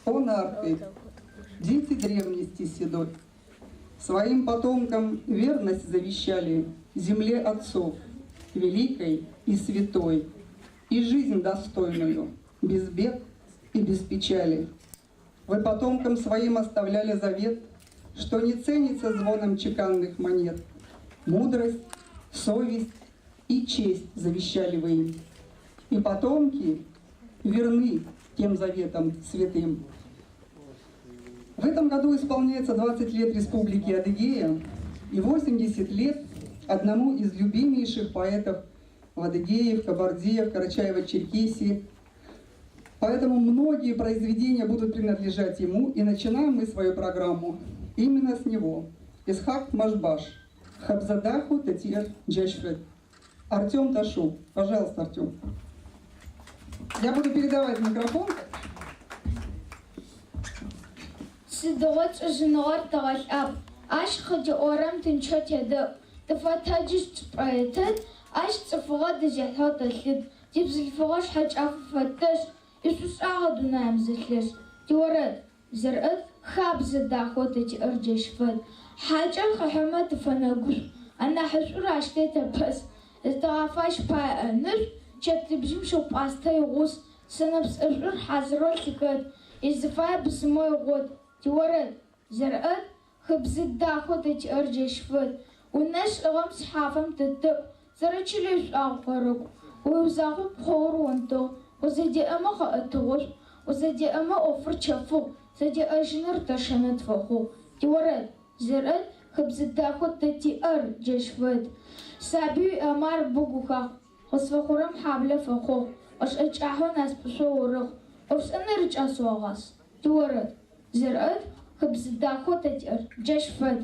О нарты, дети древности седой, своим потомкам верность завещали земле отцов, великой и святой, и жизнь достойную, без бед и без печали. Вы потомкам своим оставляли завет, что не ценится звоном чеканных монет. Мудрость, совесть и честь завещали вы им. И потомки верны тем заветам святым. В этом году исполняется 20 лет Республики Адыгея и 80 лет одному из любимейших поэтов в Адыгее, в Кабарде, в Карачаево-Черкесии. Поэтому многие произведения будут принадлежать ему, и начинаем мы свою программу именно с него. Исхак Машбаш, Хабзадаху Татир Джешфет. Артем Ташу. Пожалуйста, Артем. Я буду передавать микрофон. Сидот жнор талап. Аш ходи орам тинчат яда. Тафатаджис проектет. Аш цифра дежахат алхид. Тибзильфраш хач афатташ. Иисус агадуна амзлеш. Тиорат зерат хабзадаху Татир Джешфет. Хаджан хахамат фанагус. Ана хасур аштета бас. Тафаш паанус. Чатибжим шоп астай гус. Санапс ажур хазрол тикат. Изфай бсмой год. Тиорат зерат хабзадаху Татир Джешфет. Унаш лгам схафам таттаб. Зарачилиш агфарок. Уюзаху бхорунто. وزدي أما خأتوش وزدي أما أوفر شافو زدي أجنر تشنت فخو تورد زرد خبز داخل تتي جشفت سابي أمار بوجوكا خصفخورم حبل فخو أش أجاهو ناس بصورخ أوس أنا رجع سواغاس تورد زرد خبز داخل تتي جشفت